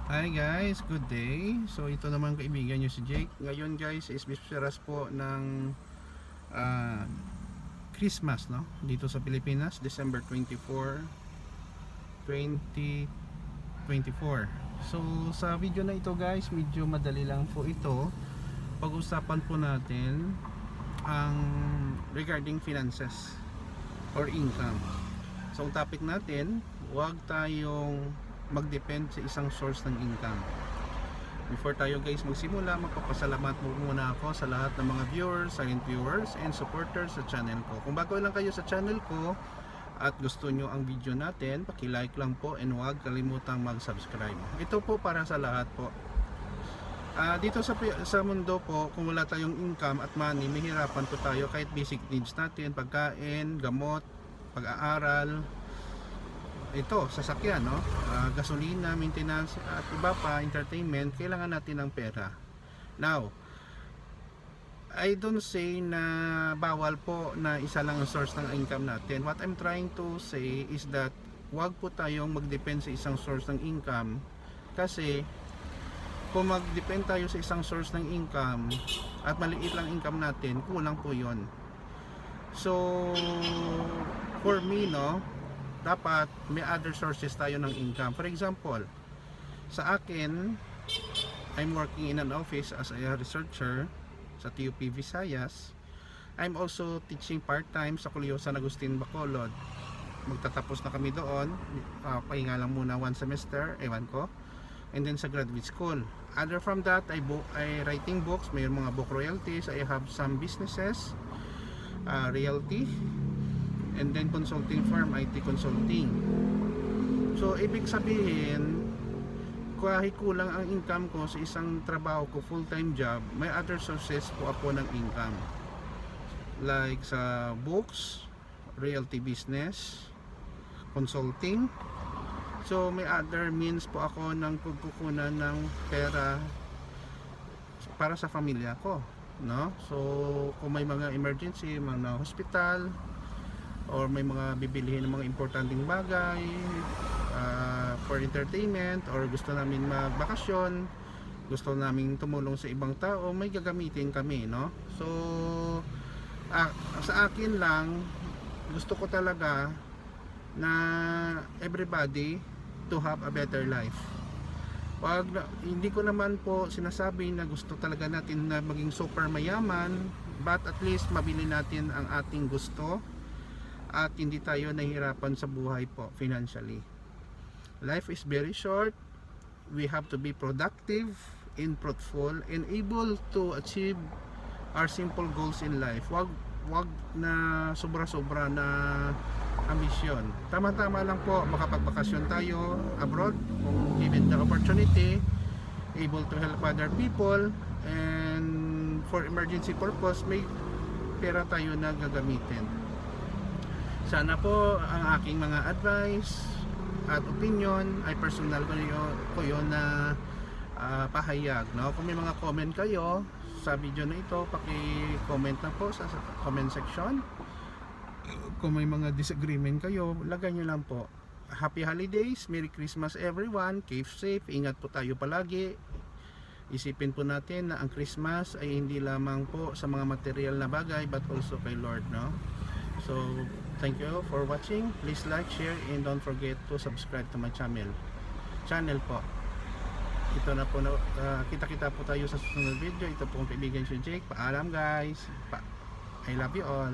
Hi guys, good day. So ito naman kaibigan nyo si Jake. Ngayon guys is bisperas po ng ah, Christmas, no? Dito sa Pilipinas, December 24, 2024. So sa video na ito guys, medyo madali lang po ito. Pag-usapan po natin ang regarding finances or income. So ang topic natin, huwag tayong mag-depend sa isang source ng income. Before tayo guys magsimula, magpapasalamat muna ako sa lahat ng mga viewers, silent viewers and supporters sa channel ko. Kung bago lang kayo sa channel ko at gusto nyo ang video natin, paki-like lang po and huwag kalimutang mag-subscribe. Ito po para sa lahat po. Dito sa mundo po, kung wala tayong income at money, mahirapan po tayo kahit basic needs natin, pagkain, gamot, pag-aaral, ito, sasakyan, no? Gasolina, maintenance at iba pa, entertainment, kailangan natin ng pera. Now, I don't say na bawal po na isa lang ang source ng income natin. What I'm trying to say is that wag po tayong mag-depend sa isang source ng income, kasi kung mag-depend tayo sa isang source ng income at maliit lang income natin, kulang po yon. So for me, no, dapat may other sources tayo ng income. For example, sa akin, I'm working in an office as a researcher sa TUP Visayas. I'm also teaching part-time sa Colegio San Agustin, Bacolod. Magtatapos na kami doon, pahinga lang muna one semester, ewan ko, and then sa graduate school. Other from that, I writing books, may mga book royalties. I have some businesses, realty, and then consulting firm, IT consulting. So ibig sabihin, kahit kulang ang income ko sa isang trabaho ko, full-time job, may other sources po ako ng income, like sa books, realty business, consulting. So may other means po ako ng pagkukunan ng pera para sa pamilya ko, no? So kung may mga emergency, mga hospital, or may mga bibilihin ng mga importanteng bagay, for entertainment, or gusto namin magbakasyon, gusto namin tumulong sa ibang tao, may gagamitin kami, no? So sa akin lang, gusto ko talaga na everybody to have a better life. Hindi ko naman po sinasabi na gusto talaga natin na maging super mayaman, but at least mabili natin ang ating gusto at hindi tayo nahihirapan sa buhay po financially. Life is very short. We have to be productive and fruitful and able to achieve our simple goals in life. Wag na sobra-sobra na ambisyon. Tama-tama lang po makapagbakasyon tayo abroad kung given the opportunity, able to help other people, and for emergency purpose may pera tayo na gagamitin. Sana po ang aking mga advice at opinion ay personal ko yun na pahayag, no? Kung may mga comment kayo sa video na ito, paki-comment na po sa comment section. Kung may mga disagreement kayo, lagay nyo lang po. Happy holidays, Merry Christmas everyone, keep safe, ingat po tayo palagi. Isipin po natin na ang Christmas ay hindi lamang po sa mga material na bagay, but also kay Lord, no? So thank you for watching. Please like, share, and don't forget to subscribe to my channel po. Ito na po, kita-kita po tayo sa susunod video. Ito po ang kaibigan si Jake. Paalam guys. I love you all.